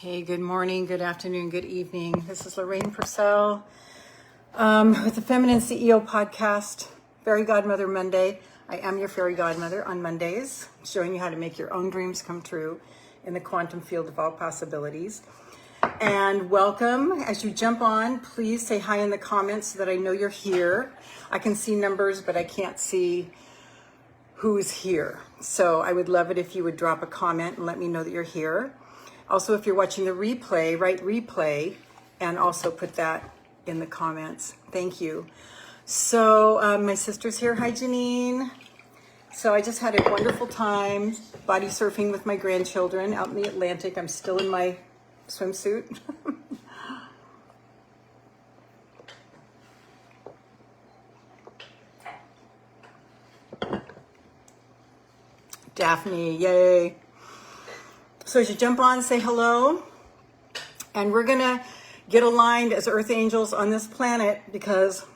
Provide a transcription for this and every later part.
Hey, good morning, good afternoon, good evening. This is Lorraine Pursell with the Feminine CEO podcast, Fairy Godmother Monday. I am your fairy godmother on Mondays, showing you how to make your own dreams come true in the quantum field of all possibilities. And welcome. As you jump on, please say hi in the comments so that I know you're here. I can see numbers, but I can't see who's here. So I would love it if you would drop a comment and let me know that you're here. Also, if you're watching the replay, write replay and also put that in the comments. Thank you. So my sister's here. Hi, Janine. So I just had a wonderful time body surfing with my grandchildren out in the Atlantic. I'm still in my swimsuit. Daphne, yay. So as you jump on, say hello. And we're going to get aligned as earth angels on this planet because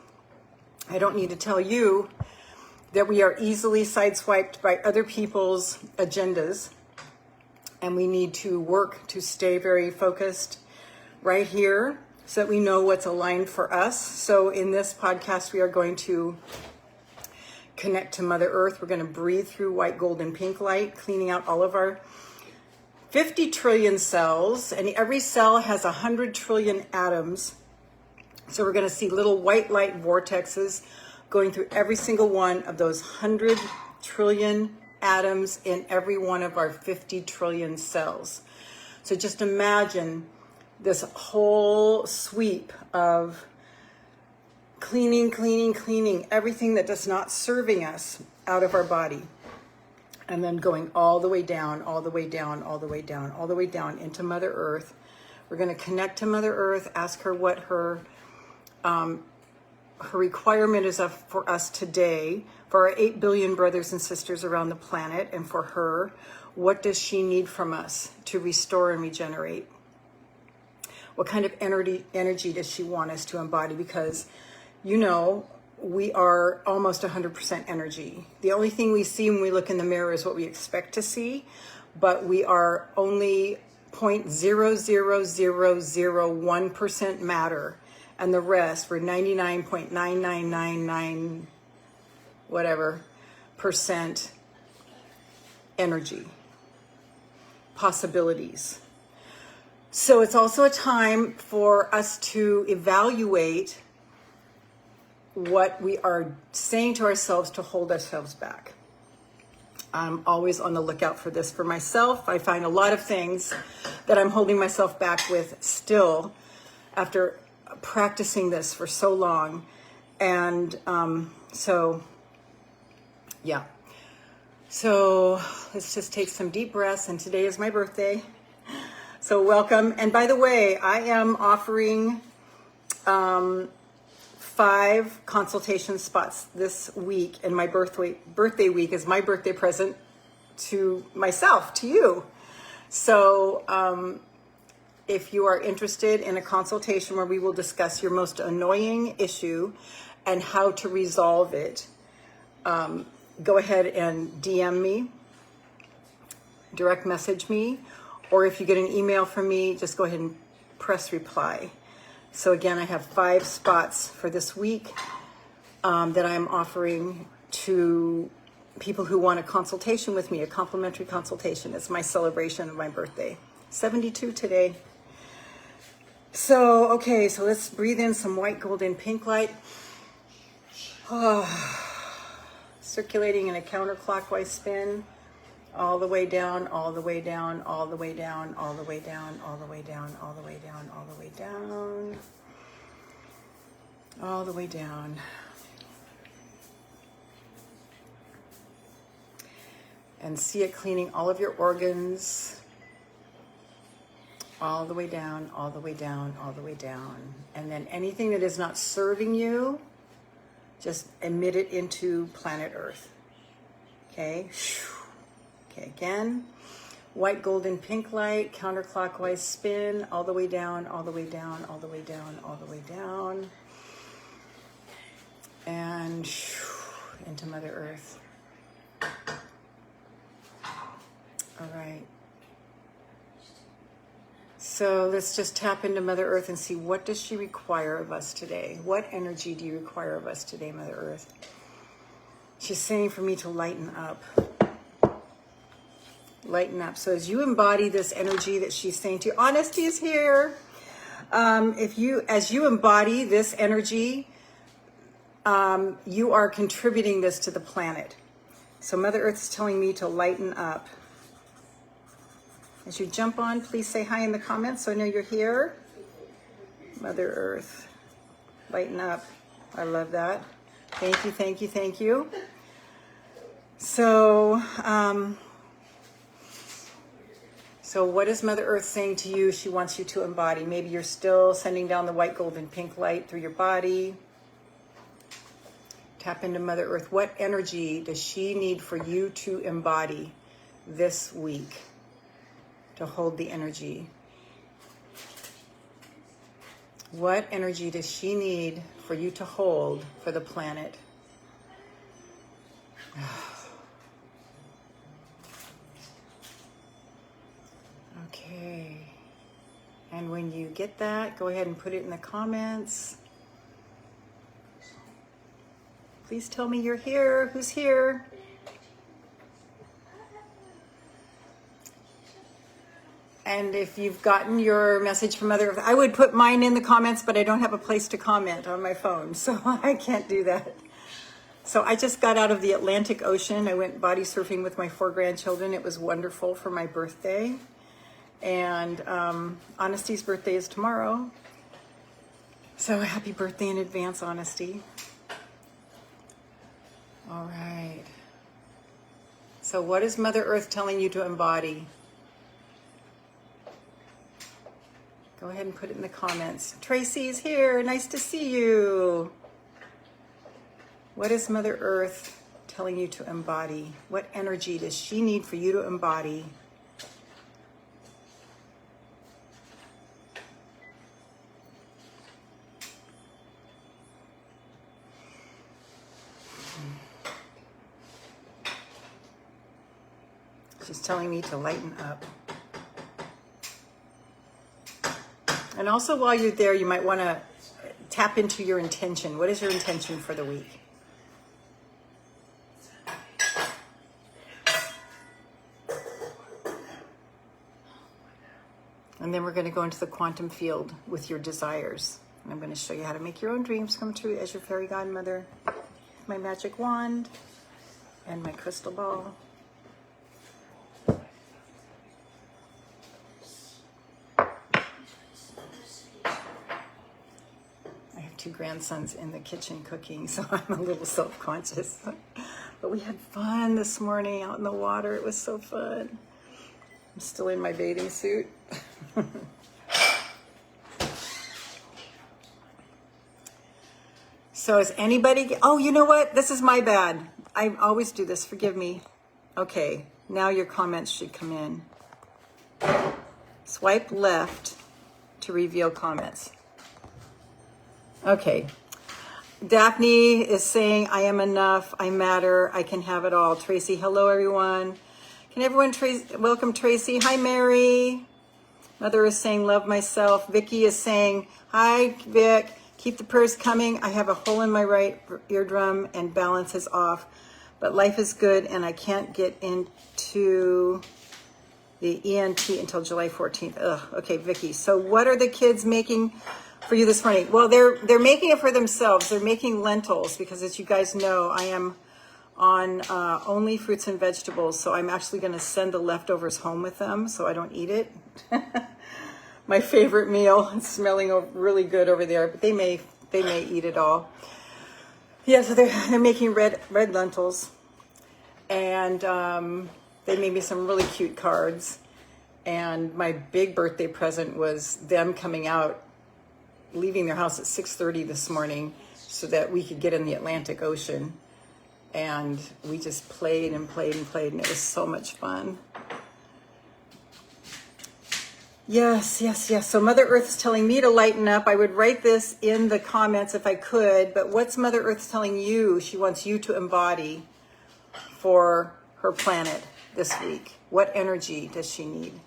I don't need to tell you that we are easily sideswiped by other people's agendas. And we need to work to stay very focused right here so that we know what's aligned for us. So in this podcast, we are going to connect to Mother Earth. We're going to breathe through white, gold, and pink light, cleaning out all of our 50 trillion cells, and every cell has 100 trillion atoms. So we're going to see little white light vortexes going through every single one of those 100 trillion atoms in every one of our 50 trillion cells. So just imagine this whole sweep of cleaning everything that is not serving us out of our body. And then going all the way down into Mother Earth. We're going to connect to Mother Earth, ask her what her requirement is for us today, for our 8 billion brothers and sisters around the planet, and for her, what does she need from us to restore and regenerate? What kind of energy does she want us to embody? Because, you know, we are almost 100% energy. The only thing we see when we look in the mirror is what we expect to see, but we are only 0.00001% matter, and the rest, we're 99.9999 whatever percent energy, possibilities. So it's also a time for us to evaluate what we are saying to ourselves to hold ourselves back. I'm always on the lookout for this for myself. I find a lot of things that I'm holding myself back with still after practicing this for so long. And so let's just take some deep breaths. And today is my birthday. So welcome. And by the way, I am offering 5 consultation spots this week, and my birthday week is my birthday present to myself, to you. So if you are interested in a consultation where we will discuss your most annoying issue and how to resolve it, go ahead and DM me, direct message me, or if you get an email from me, just go ahead and press reply. So again, I have 5 spots for this week that I'm offering to people who want a consultation with me, a complimentary consultation. It's my celebration of my birthday. 72 today. So, okay, so let's breathe in some white, gold, and pink light. Circulating in a counterclockwise spin. All the way down, all the way down, all the way down, all the way down, all the way down, all the way down, all the way down, all the way down. And see it cleaning all of your organs, all the way down, all the way down, all the way down. And then anything that is not serving you, just emit it into planet Earth. Okay? Okay, again, white, gold, and pink light, counterclockwise spin, all the way down, all the way down, all the way down, all the way down, and into Mother Earth. All right. So let's just tap into Mother Earth and see, what does she require of us today? What energy do you require of us today, Mother Earth? She's saying for me to lighten up. Lighten up. So as you embody this energy that she's saying to you, honesty is here. As you embody this energy, you are contributing this to the planet. So Mother Earth is telling me to lighten up. As you jump on, please say hi in the comments so I know you're here. Mother Earth, lighten up. I love that. Thank you, thank you, thank you. So what is Mother Earth saying to you she wants you to embody? Maybe you're still sending down the white, gold, and pink light through your body. Tap into Mother Earth. What energy does she need for you to embody this week to hold the energy? What energy does she need for you to hold for the planet? Okay. And when you get that, go ahead and put it in the comments. Please tell me you're here. Who's here? And if you've gotten your message from Mother Earth, I would put mine in the comments, but I don't have a place to comment on my phone, so I can't do that. So I just got out of the Atlantic Ocean. I went body surfing with my 4 grandchildren. It was wonderful for my birthday. And Honesty's birthday is tomorrow. So happy birthday in advance, Honesty. All right. So what is Mother Earth telling you to embody? Go ahead and put it in the comments. Tracy's here. Nice to see you. What is Mother Earth telling you to embody? What energy does she need for you to embody? She's telling me to lighten up. And also while you're there, you might want to tap into your intention. What is your intention for the week? And then we're going to go into the quantum field with your desires. And I'm going to show you how to make your own dreams come true as your fairy godmother. My magic wand and my crystal ball. I have 2 grandsons in the kitchen cooking, so I'm a little self-conscious. But we had fun this morning out in the water. It was so fun. I'm still in my bathing suit. So is anybody, oh, you know what? This is my bad. I always do this. Forgive me. Okay, now your comments should come in. Swipe left to reveal comments. Okay. Daphne is saying, I am enough. I matter. I can have it all. Tracy, hello, everyone. Can everyone welcome Tracy? Hi, Mary. Mother is saying, love myself. Vicky is saying, hi, Vic. Keep the prayers coming. I have a hole in my right eardrum and balance is off. But life is good and I can't get into the ENT until July 14th. Ugh. Okay, Vicky. So what are the kids making for you this morning? Well, they're making it for themselves. They're making lentils because, as you guys know, I am on only fruits and vegetables. So I'm actually going to send the leftovers home with them so I don't eat it. My favorite meal. It's smelling really good over there, but they may eat it all. Yeah, so they're making red lentils, and they made me some really cute cards. And my big birthday present was them coming out, leaving their house at 6:30 this morning, so that we could get in the Atlantic Ocean. And we just played and played and played, and it was so much fun. Yes. So Mother Earth is telling me to lighten up. I would write this in the comments if I could, but what's Mother Earth telling you she wants you to embody for her planet this week? What energy does she need?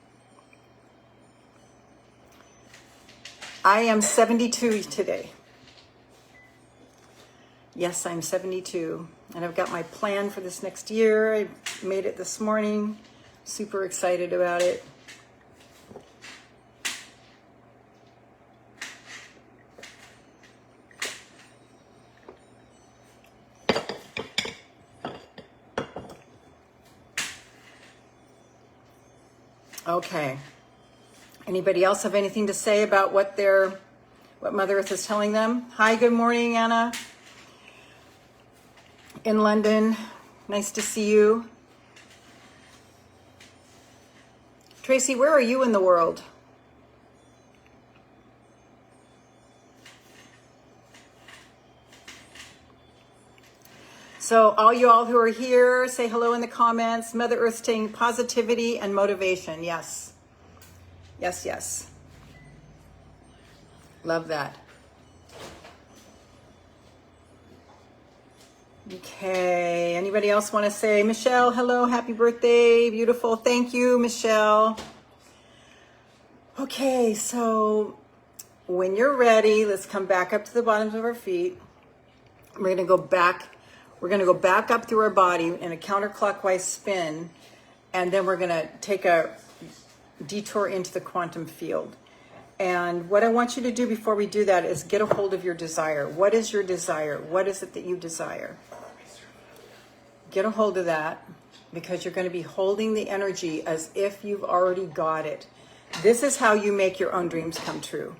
I am 72 today. Yes, I'm 72. And I've got my plan for this next year. I made it this morning. Super excited about it. Okay. Anybody else have anything to say about what Mother Earth is telling them? Hi, good morning, Anna. In London. Nice to see you. Tracy, where are you in the world? So all you all who are here, say hello in the comments. Mother Earth saying positivity and motivation. Yes. Yes, yes. Love that. Okay. Anybody else want to say, Michelle, hello, happy birthday. Beautiful. Thank you, Michelle. Okay, so when you're ready, let's come back up to the bottoms of our feet. We're going to go back. We're going to go back up through our body in a counterclockwise spin, and then we're going to take a detour into the quantum field. And what I want you to do before we do that is get a hold of your desire. What is your desire? What is it that you desire? Get a hold of that, because you're going to be holding the energy as if you've already got it. This is how you make your own dreams come true.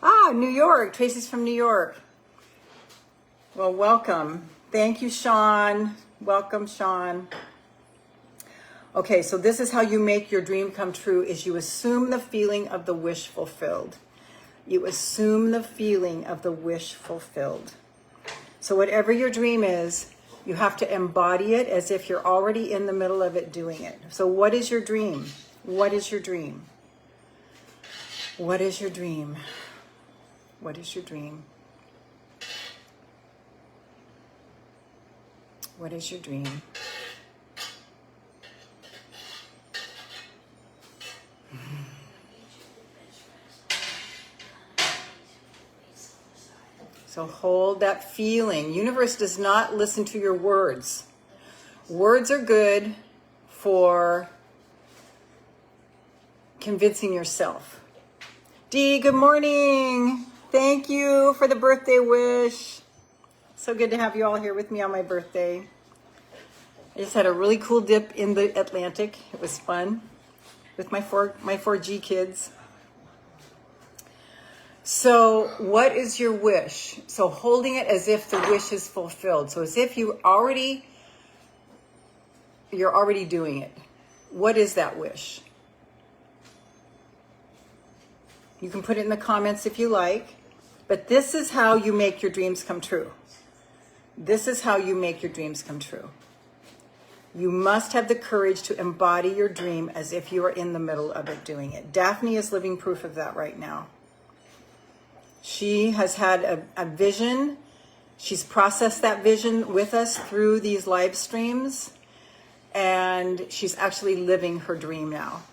Ah, New York. Tracy's from New York. Well, welcome. Thank you, Sean. Welcome, Sean. Okay, so this is how you make your dream come true, is you assume the feeling of the wish fulfilled. You assume the feeling of the wish fulfilled. So whatever your dream is, you have to embody it as if you're already in the middle of it doing it. So what is your dream? What is your dream? What is your dream? What is your dream? What is your dream? So hold that feeling. Universe does not listen to your words. Words are good for convincing yourself. Dee, good morning. Thank you for the birthday wish. So good to have you all here with me on my birthday. I just had a really cool dip in the Atlantic. It was fun with my 4G kids. So what is your wish? So holding it as if the wish is fulfilled. So as if you're already doing it. What is that wish? You can put it in the comments if you like. But this is how you make your dreams come true. This is how you make your dreams come true. You must have the courage to embody your dream as if you are in the middle of it doing it. Daphne is living proof of that right now. She has had a vision. She's processed that vision with us through these live streams. And she's actually living her dream now.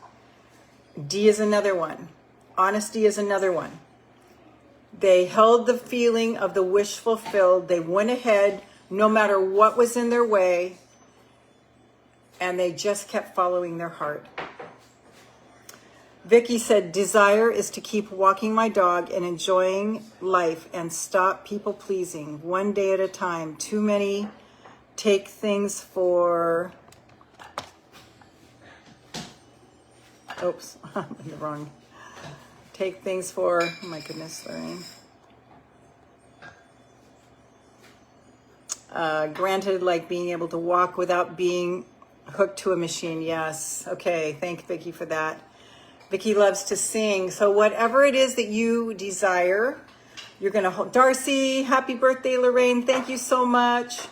D is another one. Honesty is another one. They held the feeling of the wish fulfilled. They went ahead no matter what was in their way. And they just kept following their heart. Vicky said, desire is to keep walking my dog and enjoying life and stop people pleasing one day at a time. Too many take things for... Oops, I'm in the wrong... Take things for... Oh my goodness, Lorraine. Granted, like being able to walk without being hooked to a machine. Yes. Okay, thank Vicky for that. Vicky loves to sing. So whatever it is that you desire, you're going to hold. Darcy, happy birthday, Lorraine. Thank you so much.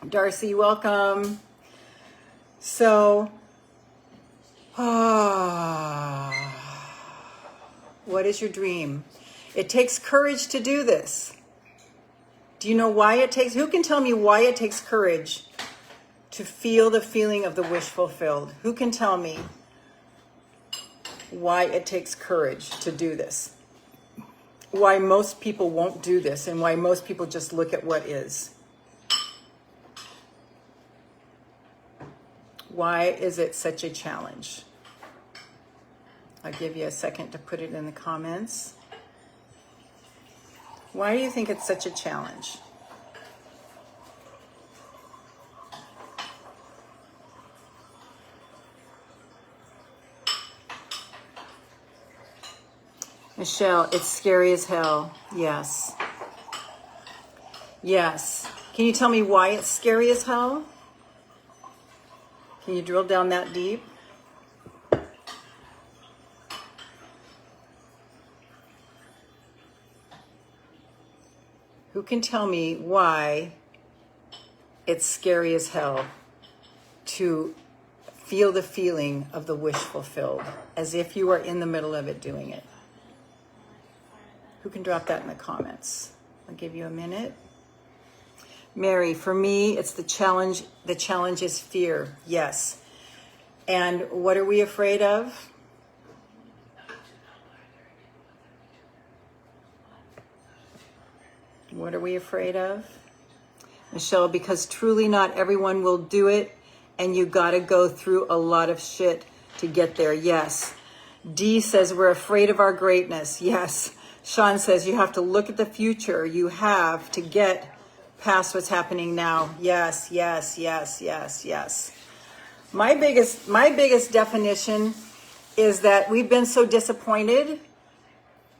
Darcy, welcome. So, what is your dream? It takes courage to do this. Do you know why it takes? Who can tell me why it takes courage to feel the feeling of the wish fulfilled? Who can tell me why it takes courage to do this? why most people won't do this and why most people just look at what is. Why is it such a challenge? I'll give you a second to put it in the comments. Why do you think it's such a challenge? Michelle, it's scary as hell. Yes. Yes. Can you tell me why it's scary as hell? Can you drill down that deep? Who can tell me why it's scary as hell to feel the feeling of the wish fulfilled, as if you are in the middle of it doing it? Who can drop that in the comments? I'll give you a minute. Mary, for me, it's the challenge. The challenge is fear. Yes. And what are we afraid of? What are we afraid of? Michelle, because truly not everyone will do it, and you got to go through a lot of shit to get there. Yes. Dee says we're afraid of our greatness. Yes. Sean says you have to look at the future. You have to get past what's happening now. Yes, yes, yes, yes, yes. My biggest definition is that we've been so disappointed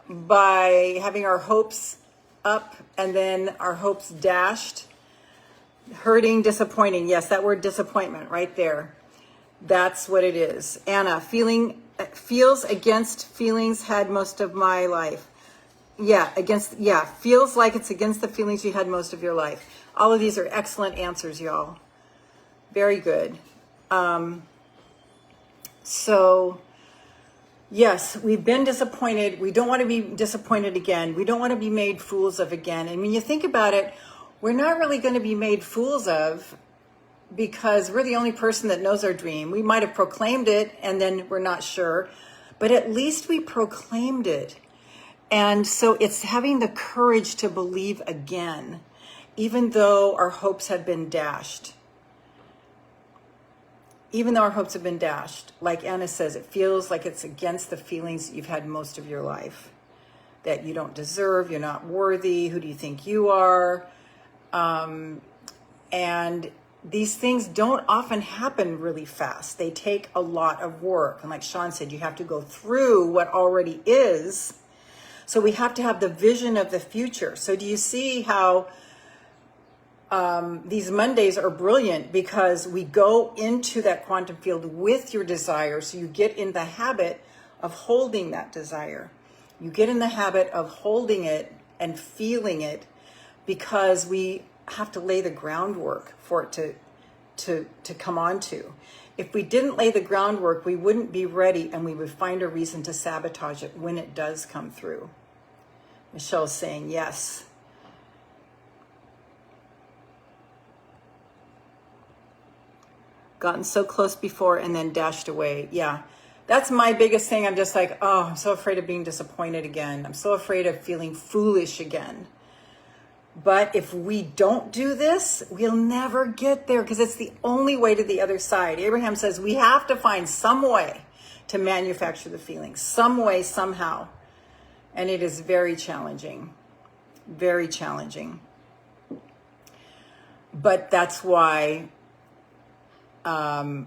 by having our hopes up and then our hopes dashed. Hurting, disappointing. Yes, that word disappointment right there. That's what it is. Anna, feels against feelings had most of my life. Feels like it's against the feelings you had most of your life. All of these are excellent answers, y'all. Very good. So, yes, we've been disappointed. We don't want to be disappointed again. We don't want to be made fools of again. And when you think about it, we're not really going to be made fools of because we're the only person that knows our dream. We might have proclaimed it and then we're not sure, but at least we proclaimed it. And so it's having the courage to believe again, even though our hopes have been dashed. Even though our hopes have been dashed, like Anna says, it feels like it's against the feelings you've had most of your life. That you don't deserve, you're not worthy, who do you think you are? And these things don't often happen really fast. They take a lot of work. And like Sean said, you have to go through what already is. So we have to have the vision of the future. So do you see how these Mondays are brilliant because we go into that quantum field with your desire. So you get in the habit of holding that desire. You get in the habit of holding it and feeling it because we have to lay the groundwork for it to come onto. If we didn't lay the groundwork, we wouldn't be ready and we would find a reason to sabotage it when it does come through. Michelle's saying yes. Gotten so close before and then dashed away. Yeah, that's my biggest thing. I'm just like, oh, I'm so afraid of being disappointed again. I'm so afraid of feeling foolish again. But if we don't do this, we'll never get there because it's the only way to the other side. Abraham says we have to find some way to manufacture the feelings, some way, somehow. And it is very challenging, very challenging. But that's why Anna's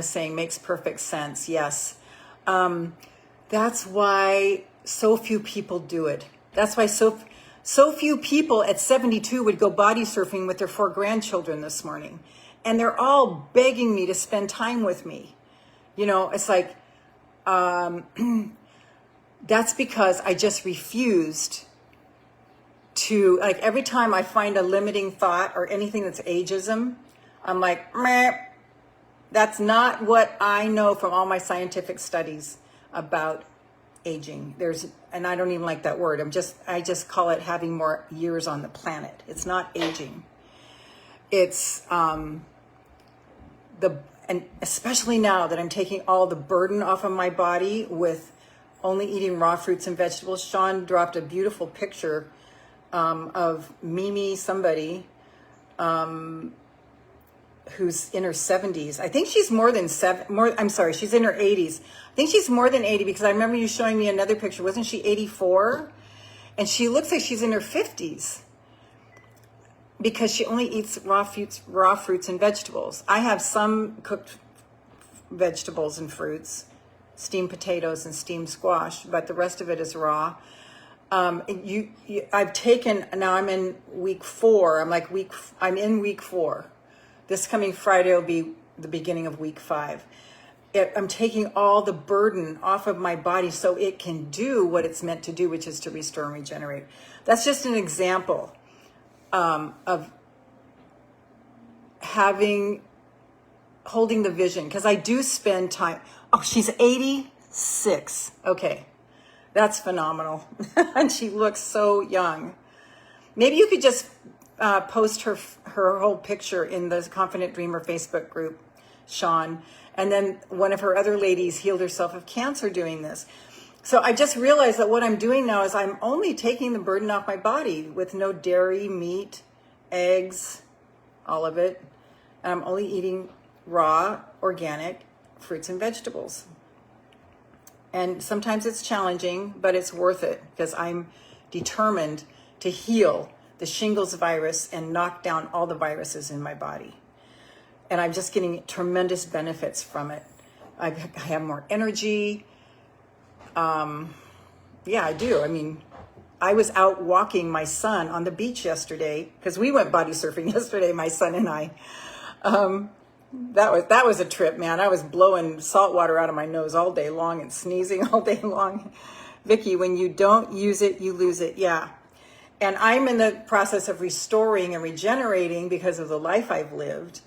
saying makes perfect sense. Yes. That's why so few people do it. That's why so few people at 72 would go body surfing with their 4 grandchildren this morning. And they're all begging me to spend time with me. You know, it's like, that's because I just refused to, like, every time I find a limiting thought or anything that's ageism, I'm like, meh, that's not what I know from all my scientific studies about aging. And I don't even like that word. I just call it having more years on the planet. It's not aging. It's and especially now that I'm taking all the burden off of my body with only eating raw fruits and vegetables. Sean dropped a beautiful picture of Mimi, somebody who's in her 70s. I think she's she's in her 80s. I think she's more than 80 because I remember you showing me another picture. Wasn't she 84? And she looks like she's in her 50s because she only eats raw fruits and vegetables. I have some cooked vegetables and fruits, steamed potatoes and steamed squash, but the rest of it is raw. I've taken, now I'm in week 4. I'm in week 4. This coming Friday will be the beginning of week 5. I'm taking all the burden off of my body so it can do what it's meant to do, which is to restore and regenerate. That's just an example of holding the vision, because I do spend time. Oh, she's 86. Okay, that's phenomenal. And she looks so young. Maybe you could just post her whole picture in the Confident Dreamer Facebook group, Sean. And then one of her other ladies healed herself of cancer doing this. So I just realized that what I'm doing now is I'm only taking the burden off my body with no dairy, meat, eggs, all of it. And I'm only eating raw, organic fruits and vegetables. And sometimes it's challenging, but it's worth it because I'm determined to heal the shingles virus and knock down all the viruses in my body. And I'm just getting tremendous benefits from it. I have more energy. Yeah, I do. I mean, I was out walking my son on the beach yesterday because we went body surfing yesterday, my son and I. That was a trip, man. I was blowing salt water out of my nose all day long and sneezing all day long. Vicky, when you don't use it, you lose it. Yeah. And I'm in the process of restoring and regenerating because of the life I've lived,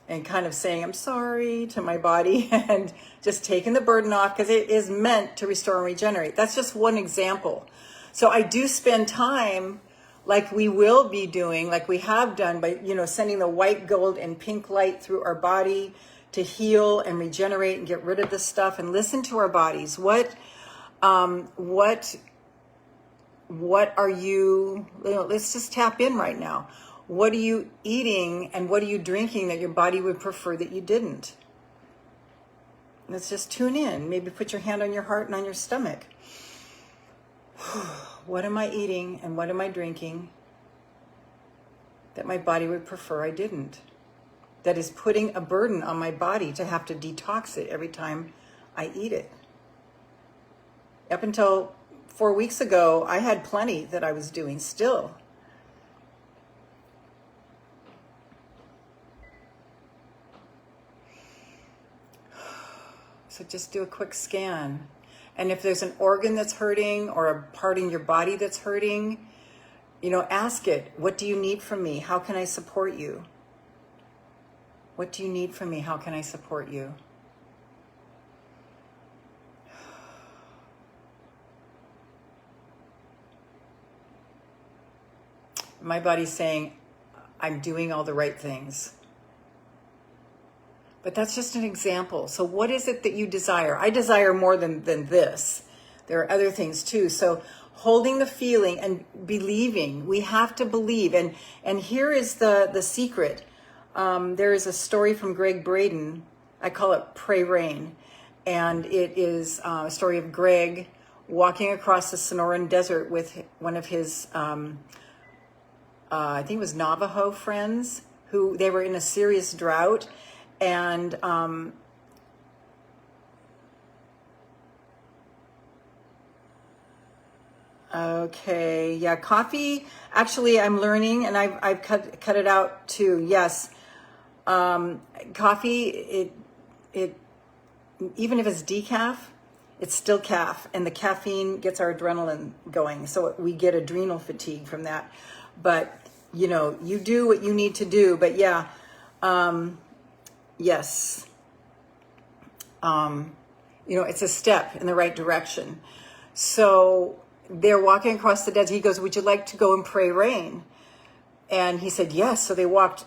and kind of saying I'm sorry to my body and just taking the burden off because it is meant to restore and regenerate. That's just one example. So I do spend time like we will be doing, like we have done, by, sending the white, gold, and pink light through our body to heal and regenerate and get rid of the stuff and listen to our bodies. What are you, let's just tap in right now. What are you eating and what are you drinking that your body would prefer that you didn't? Let's just tune in. Maybe put your hand on your heart and on your stomach. What am I eating and what am I drinking that my body would prefer I didn't? That is putting a burden on my body to have to detox it every time I eat it. Up until 4 weeks ago, I had plenty that I was doing still. So just do a quick scan. And if there's an organ that's hurting or a part in your body that's hurting, ask it, what do you need from me? How can I support you? What do you need from me? How can I support you? My body's saying, I'm doing all the right things. But that's just an example. So what is it that you desire? I desire more than this. There are other things too. So holding the feeling and believing. We have to believe. And here is the secret. There is a story from Greg Braden. I call it Pray Rain. And it is a story of Greg walking across the Sonoran Desert with one of his, I think it was Navajo friends, who they were in a serious drought. And okay, yeah, coffee. Actually, I'm learning, and I've cut it out too. Yes, coffee. It even if it's decaf, it's still caf, and the caffeine gets our adrenaline going, so we get adrenal fatigue from that. But you do what you need to do. But yeah. Yes. It's a step in the right direction. So they're walking across the desert. He goes, would you like to go and pray rain? And he said, yes. So they walked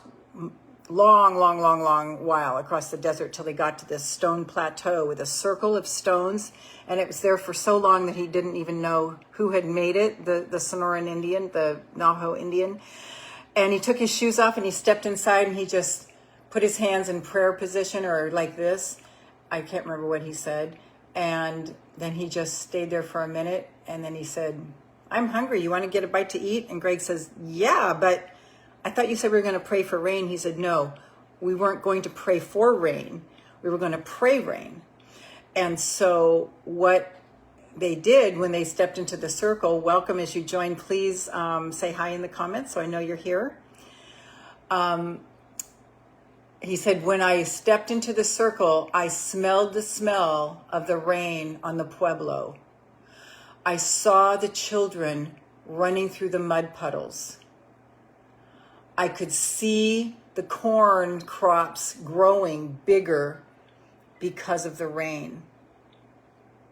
long while across the desert till they got to this stone plateau with a circle of stones. And it was there for so long that he didn't even know who had made it, the Sonoran Indian, the Navajo Indian. And he took his shoes off and he stepped inside and he just put his hands in prayer position or like this. I can't remember what he said. And then he just stayed there for a minute. And then he said, I'm hungry. You want to get a bite to eat? And Greg says, yeah, but I thought you said we were going to pray for rain. He said, no, we weren't going to pray for rain. We were going to pray rain. And so what they did when they stepped into the circle, welcome as you join, please say hi in the comments so I know you're here. He said, when I stepped into the circle, I smelled the smell of the rain on the pueblo. I saw the children running through the mud puddles. I could see the corn crops growing bigger because of the rain.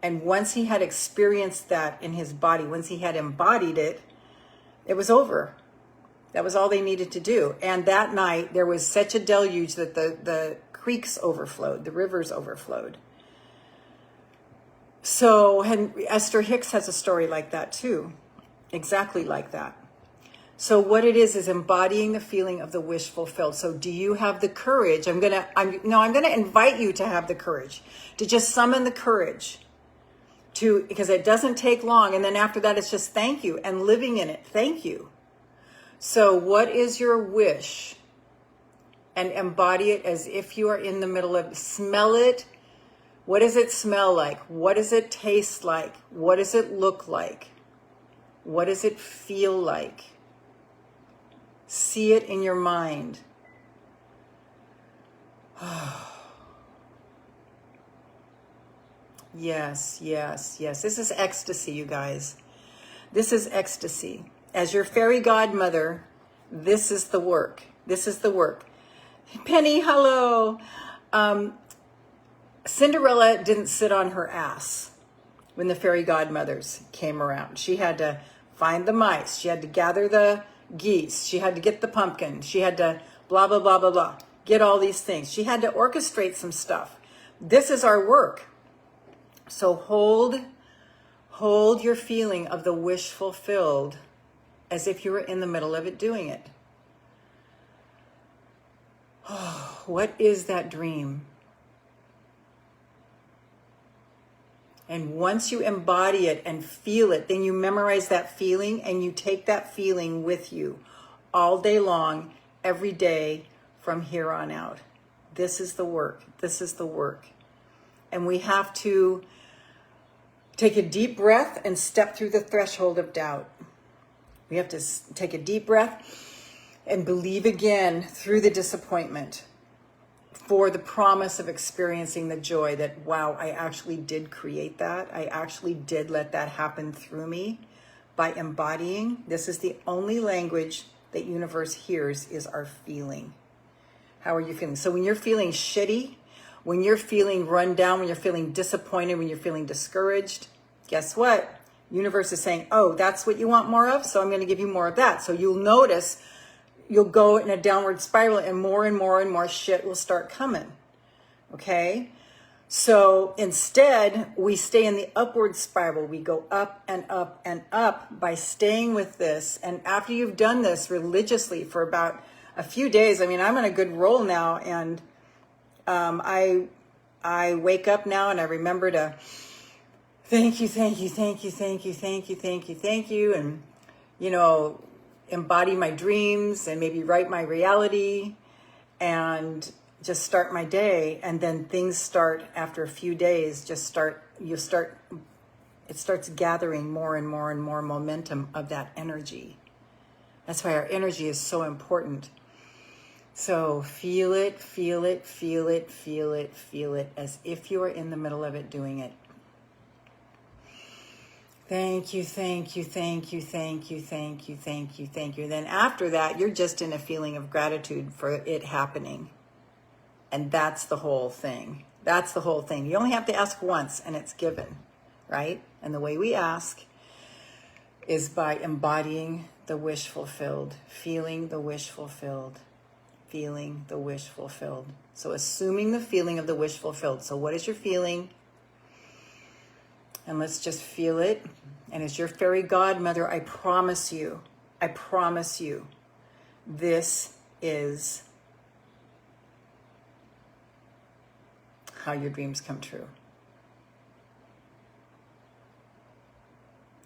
And once he had experienced that in his body, once he had embodied it, it was over. That was all they needed to do. And that night, there was such a deluge that the creeks overflowed, the rivers overflowed. So, and Esther Hicks has a story like that too, exactly like that. So what it is embodying the feeling of the wish fulfilled. So do you have the courage? I'm gonna invite you to have the courage, to just summon the courage because it doesn't take long. And then after that, it's just thank you and living in it. Thank you. So what is your wish? And embody it as if you are in the middle of, smell it. What does it smell like? What does it taste like? What does it look like? What does it feel like? See it in your mind. Yes. This is ecstasy, you guys. This is ecstasy. As your fairy godmother, this is the work. This is the work. Penny, hello. Cinderella didn't sit on her ass when the fairy godmothers came around. She had to find the mice. She had to gather the geese. She had to get the pumpkin. She had to blah, blah, blah, blah, blah. Get all these things. She had to orchestrate some stuff. This is our work. So hold your feeling of the wish fulfilled as if you were in the middle of it doing it. Oh, what is that dream? And once you embody it and feel it, then you memorize that feeling and you take that feeling with you all day long, every day from here on out. This is the work. This is the work. And we have to take a deep breath and step through the threshold of doubt. We have to take a deep breath and believe again through the disappointment for the promise of experiencing the joy that, wow, I actually did create that. I actually did let that happen through me by embodying. This is the only language that universe hears is our feeling. How are you feeling? So when you're feeling shitty, when you're feeling run down, when you're feeling disappointed, when you're feeling discouraged, guess what? Universe is saying, oh, that's what you want more of? So I'm going to give you more of that. So you'll notice you'll go in a downward spiral and more shit will start coming. Okay? So instead, we stay in the upward spiral. We go up and up and up by staying with this. And after you've done this religiously for about a few days, I mean, I'm on a good roll now. And I wake up now and I remember to thank you. And, you know, embody my dreams and maybe write my reality and just start my day. And then things start after a few days, it starts gathering more and more momentum of that energy. That's why our energy is so important. So feel it as if you are in the middle of it doing it. Thank you. Then after that, you're just in a feeling of gratitude for it happening. And that's the whole thing. You only have to ask once and it's given, right? And the way we ask is by embodying the wish fulfilled, feeling the wish fulfilled. feeling the wish fulfilled. So assuming the feeling of the wish fulfilled. So what is your feeling? And let's just feel it. And as your fairy godmother, I promise you, this is how your dreams come true.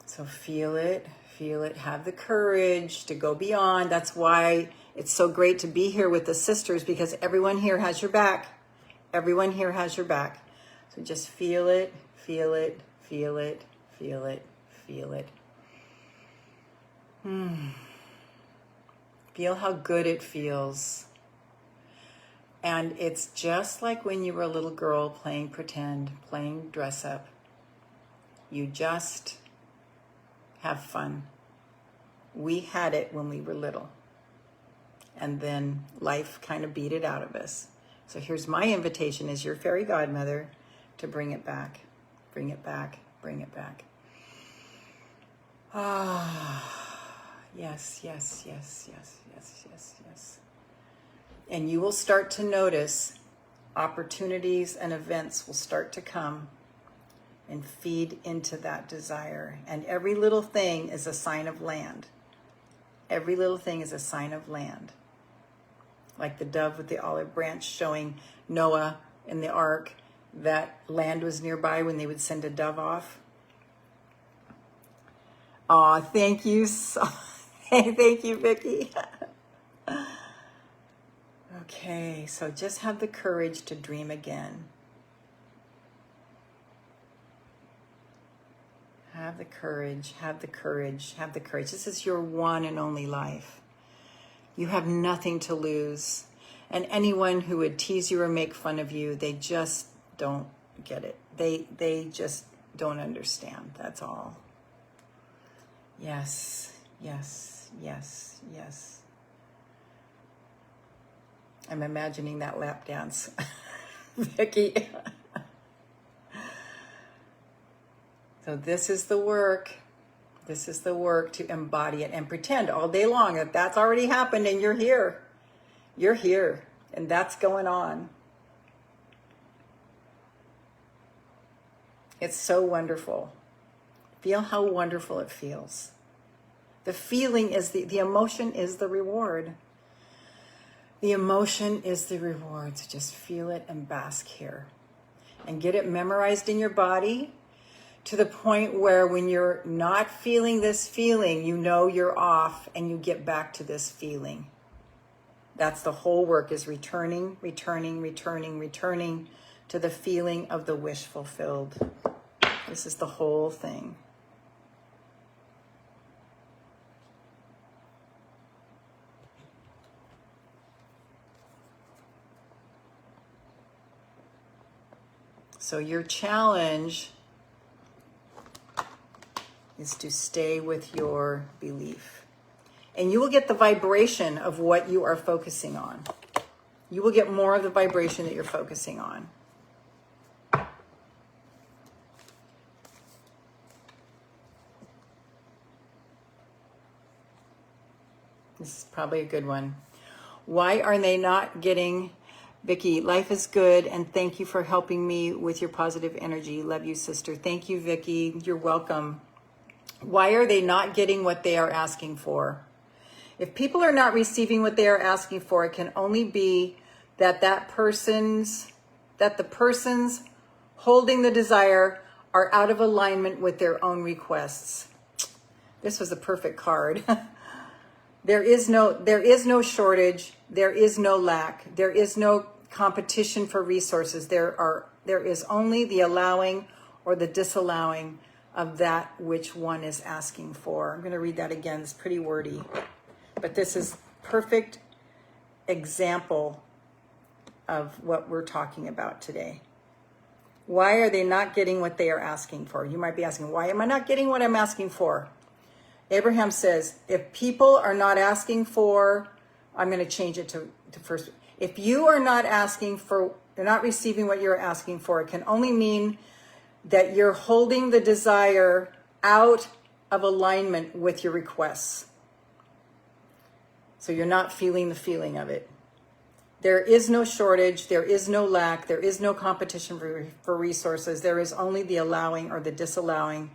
So feel it, have the courage to go beyond. That's why it's so great to be here with the sisters, because everyone here has your back. Everyone here has your back. So just feel it, feel it, feel it, feel it, feel it. Feel how good it feels. And it's just like when you were a little girl playing pretend, playing dress up. You just have fun. We had it when we were little. And then life kind of beat it out of us. So here's my invitation as your fairy godmother to bring it back. Bring it back, bring it back. Yes, yes, yes, yes, yes, yes, yes. And you will start to notice opportunities and events will start to come and feed into that desire. And every little thing is a sign of land. Every little thing is a sign of land. Like the dove with the olive branch showing Noah in the ark that land was nearby when they would send a dove off. Aw, thank you. Thank you, Vicki. Okay, so just have the courage to dream again. Have the courage, have the courage, have the courage. This is your one and only life. You have nothing to lose. And anyone who would tease you or make fun of you, they just don't get it. They just don't understand. That's all. Yes, yes, yes, yes. I'm imagining that lap dance, Vicki. So this is the work. This is the work to embody it and pretend all day long that that's already happened and you're here. You're here and that's going on. It's so wonderful. Feel how wonderful it feels. The feeling is the emotion is the reward. The emotion is the reward. So just feel it and bask here. And get it memorized in your body to the point where when you're not feeling this feeling, you know you're off and you get back to this feeling. That's the whole work, is returning, returning, returning, returning to the feeling of the wish fulfilled. This is the whole thing. So your challenge is to stay with your belief. And you will get the vibration of what you are focusing on. You will get more of the vibration that you're focusing on. This is probably a good one. Why are they not getting... Vicki, life is good, and thank you for helping me with your positive energy. Love you, sister. Thank you, Vicki. You're welcome. Why are they not getting what they are asking for? If people are not receiving what they are asking for, it can only be that the persons holding the desire are out of alignment with their own requests. This was a perfect card. There is no shortage. There is no lack. There is no competition for resources. There is only the allowing or the disallowing of that which one is asking for. I'm going to read that again. It's pretty wordy, but this is perfect example of what we're talking about today. Why are they not getting what they are asking for? You might be asking, why am I not getting what I'm asking for? Abraham says, if people are not asking for, I'm going to change it to first. If you are not asking for, you're not receiving what you're asking for, it can only mean that you're holding the desire out of alignment with your requests. So you're not feeling the feeling of it. There is no shortage, there is no lack, there is no competition for resources. There is only the allowing or the disallowing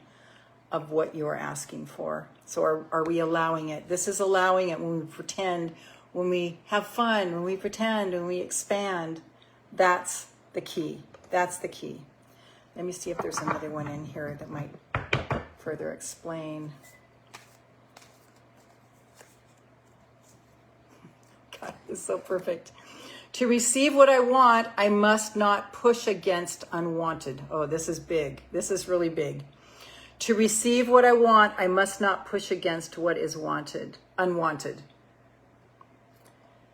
of what you are asking for. So are we allowing it? This is allowing it when we pretend, when we have fun, when we pretend, when we expand. That's the key. That's the key. Let me see if there's another one in here that might further explain. God, this is so perfect. To receive what I want, I must not push against unwanted. Oh, this is big. This is really big. To receive what I want, I must not push against what is unwanted.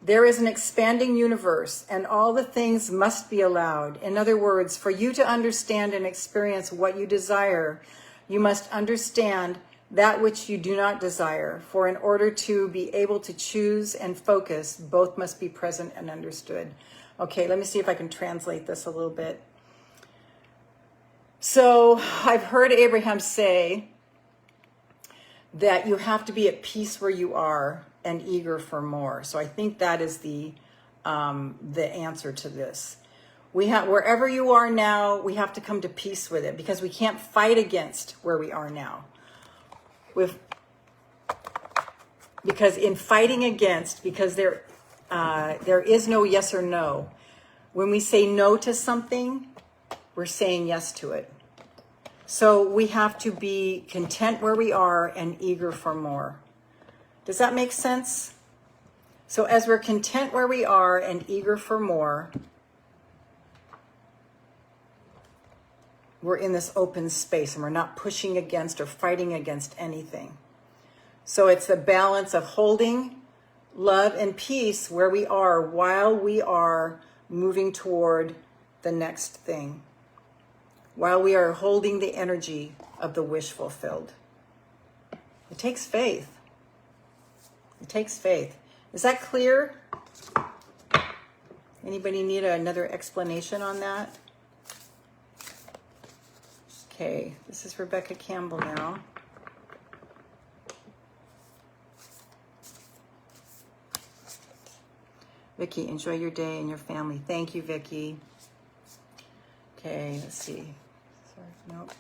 There is an expanding universe, and all the things must be allowed. In other words, for you to understand and experience what you desire, you must understand that which you do not desire. For in order to be able to choose and focus, both must be present and understood. Okay, let me see if I can translate this a little bit. So I've heard Abraham say that you have to be at peace where you are and eager for more. So I think that is the answer to this. We have, wherever you are now, we have to come to peace with it, because we can't fight against where we are now. Because in fighting against, because there is no yes or no. When we say no to something, we're saying yes to it. So we have to be content where we are and eager for more. Does that make sense? So as we're content where we are and eager for more, we're in this open space and we're not pushing against or fighting against anything. So it's the balance of holding love and peace where we are while we are moving toward the next thing, while we are holding the energy of the wish fulfilled. It takes faith. It takes faith. Is that clear? Anybody need another explanation on that? Okay, this is Rebecca Campbell now. Vicki, enjoy your day and your family. Thank you, Vicki. Okay, let's see. Sorry, nope.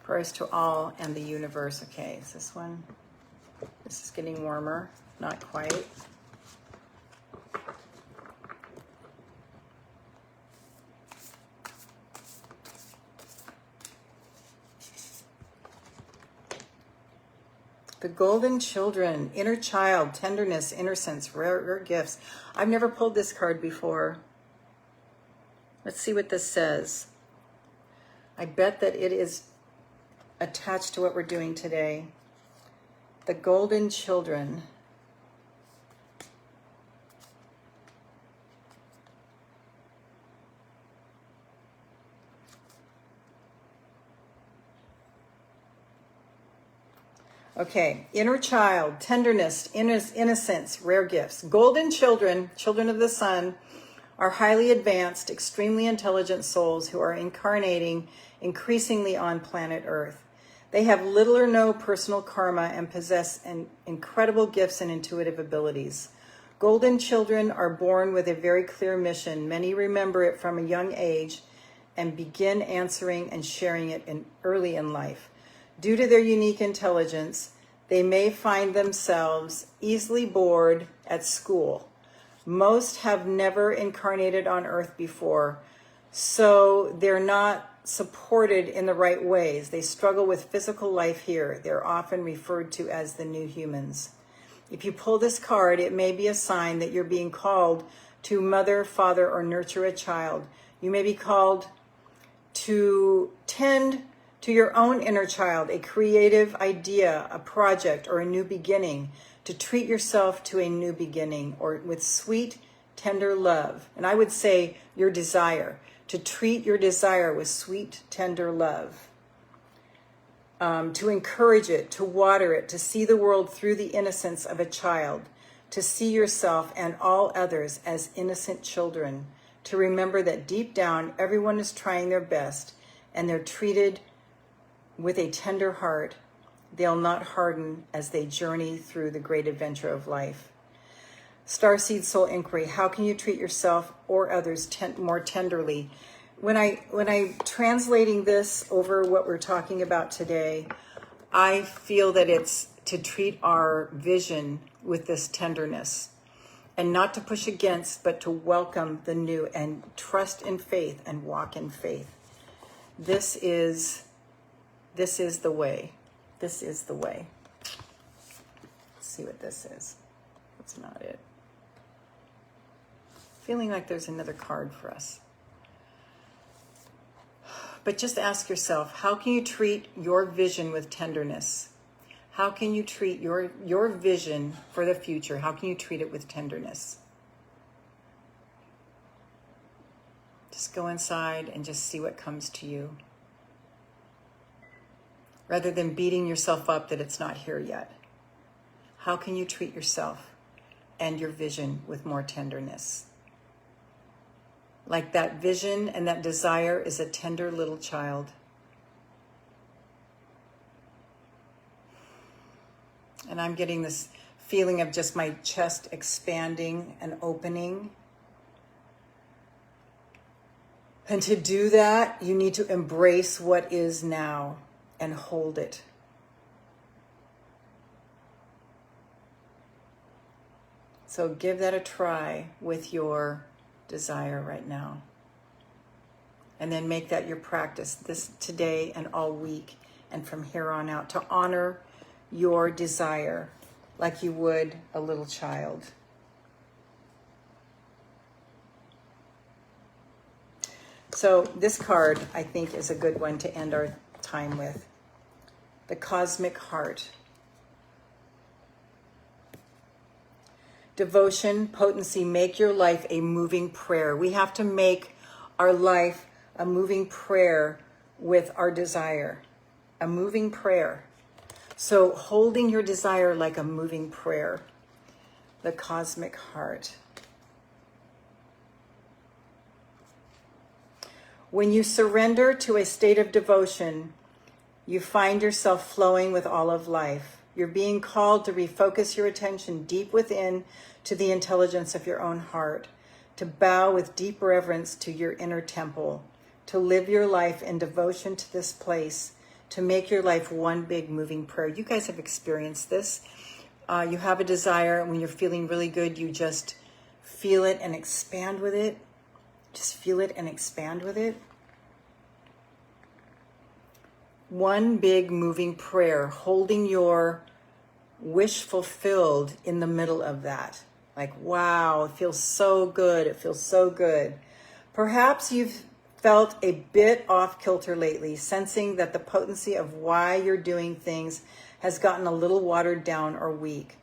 Prayers to all and the universe. Okay, is this one? This is getting warmer. Not quite. The golden children, inner child, tenderness, innocence, rare gifts. I've never pulled this card before. Let's see what this says. I bet that it is attached to what we're doing today. The golden children. Okay, inner child, tenderness, innocence, rare gifts. Golden children, children of the sun, are highly advanced, extremely intelligent souls who are incarnating increasingly on planet Earth. They have little or no personal karma and possess incredible gifts and intuitive abilities. Golden children are born with a very clear mission. Many remember it from a young age and begin answering and sharing it early in life. Due to their unique intelligence, they may find themselves easily bored at school. Most have never incarnated on Earth before, so they're not supported in the right ways. They struggle with physical life here. They're often referred to as the new humans. If you pull this card, it may be a sign that you're being called to mother, father, or nurture a child. You may be called to tend to your own inner child, a creative idea, a project, or a new beginning, to treat yourself to a new beginning, or with sweet, tender love. And I would say your desire, to treat your desire with sweet, tender love. To encourage it, to water it, to see the world through the innocence of a child, to see yourself and all others as innocent children, to remember that deep down, everyone is trying their best, and they're treated with a tender heart, they'll not harden as they journey through the great adventure of life. Starseed Soul Inquiry, how can you treat yourself or others more tenderly? When I translating this over what we're talking about today, I feel that it's to treat our vision with this tenderness and not to push against, but to welcome the new and trust in faith and walk in faith. This is the way. This is the way. Let's see what this is. That's not it. Feeling like there's another card for us. But just ask yourself, how can you treat your vision with tenderness? How can you treat your vision for the future? How can you treat it with tenderness? Just go inside and just see what comes to you. Rather than beating yourself up that it's not here yet. How can you treat yourself and your vision with more tenderness? Like that vision and that desire is a tender little child. And I'm getting this feeling of just my chest expanding and opening. And to do that, you need to embrace what is now and hold it. So give that a try with your desire right now. And then make that your practice this today and all week and from here on out to honor your desire like you would a little child. So this card, I think, is a good one to end our time with. The Cosmic Heart. Devotion, potency, make your life a moving prayer. We have to make our life a moving prayer with our desire. A moving prayer. So holding your desire like a moving prayer. The Cosmic Heart. When you surrender to a state of devotion, you find yourself flowing with all of life. You're being called to refocus your attention deep within to the intelligence of your own heart, to bow with deep reverence to your inner temple, to live your life in devotion to this place, to make your life one big moving prayer. You guys have experienced this. You have a desire, and when you're feeling really good, you just feel it and expand with it. Just feel it and expand with it. One big moving prayer, holding your wish fulfilled in the middle of that. Like, wow, it feels so good. It feels so good. Perhaps you've felt a bit off kilter lately, sensing that the potency of why you're doing things has gotten a little watered down or weak.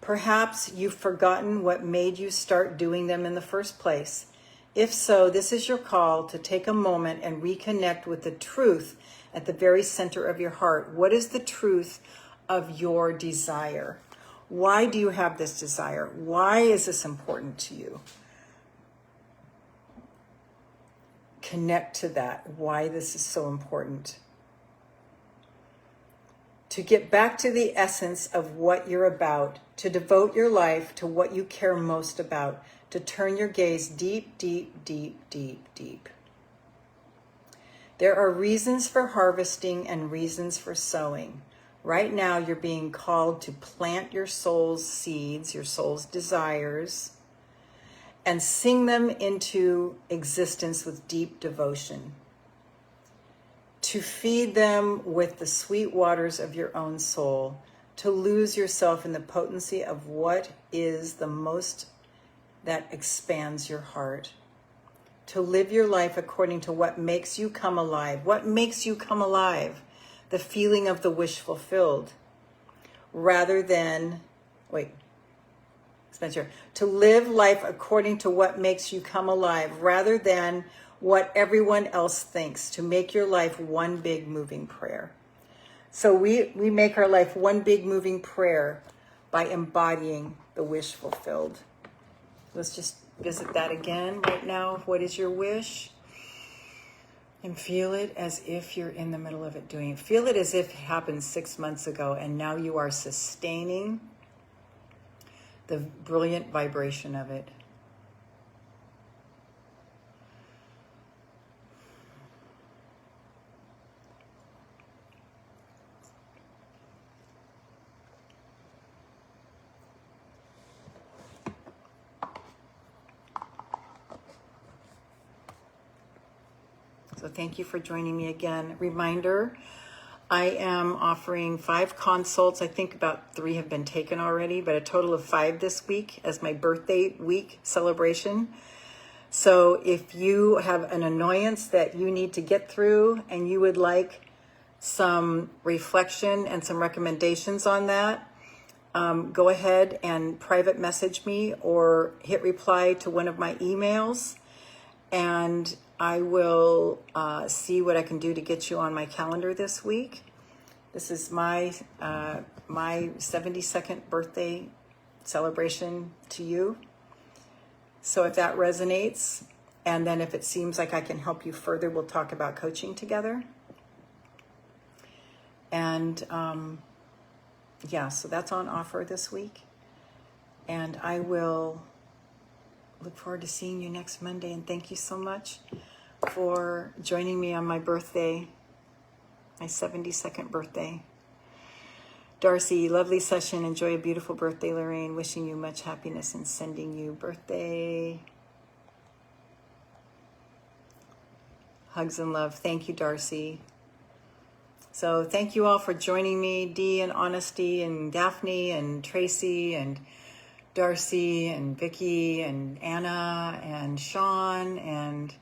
Perhaps you've forgotten what made you start doing them in the first place. If so, this is your call to take a moment and reconnect with the truth at the very center of your heart. What is the truth of your desire? Why do you have this desire? Why is this important to you? Connect to that, why this is so important. To get back to the essence of what you're about, to devote your life to what you care most about, to turn your gaze deep, deep, deep, deep, deep. There are reasons for harvesting and reasons for sowing. Right now, you're being called to plant your soul's seeds, your soul's desires, and sing them into existence with deep devotion. To feed them with the sweet waters of your own soul, to lose yourself in the potency of what is the most that expands your heart. To live your life according to what makes you come alive. What makes you come alive? The feeling of the wish fulfilled. Rather than, Spencer, to live life according to what makes you come alive, rather than what everyone else thinks, to make your life one big moving prayer. So we make our life one big moving prayer by embodying the wish fulfilled. Let's just visit that again right now. What is your wish? And feel it as if you're in the middle of it doing it. Feel it as if it happened 6 months ago and now you are sustaining the brilliant vibration of it. So thank you for joining me again. Reminder, I am offering 5 consults. I think about 3 have been taken already, but a total of 5 this week as my birthday week celebration. So if you have an annoyance that you need to get through and you would like some reflection and some recommendations on that, go ahead and private message me or hit reply to one of my emails, and I will see what I can do to get you on my calendar this week. This is my 72nd birthday celebration to you. So if that resonates, and then if it seems like I can help you further, we'll talk about coaching together. And yeah, so that's on offer this week. And I will look forward to seeing you next Monday. And thank you so much for joining me on my birthday, my 72nd birthday. Darcy, lovely session. Enjoy a beautiful birthday, Lorraine. Wishing you much happiness and sending you birthday hugs and love. Thank you, Darcy. So thank you all for joining me, Dee and Honesty and Daphne and Tracy and Darcy and Vicky and Anna and Sean and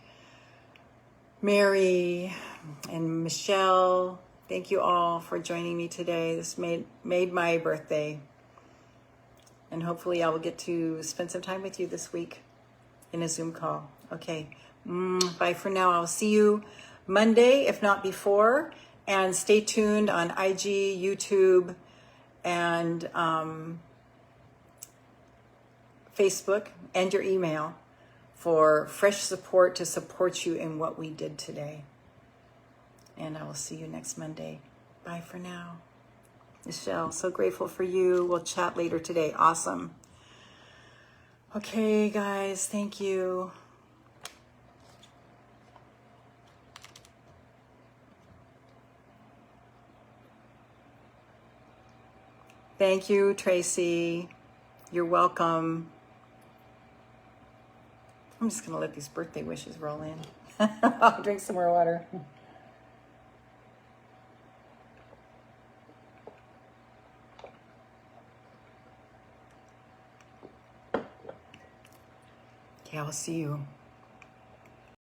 Mary and Michelle. Thank you all for joining me today. This made my birthday. And hopefully I will get to spend some time with you this week in a Zoom call. Okay, bye for now. I'll see you Monday, if not before. And stay tuned on IG, YouTube, and Facebook, and your email for fresh support to support you in what we did today. And I will see you next Monday. Bye for now. Michelle, so grateful for you. We'll chat later today. Awesome. Okay, guys, thank you. Thank you, Tracy. You're welcome. I'm just going to let these birthday wishes roll in. I'll drink some more water. Okay, I'll see you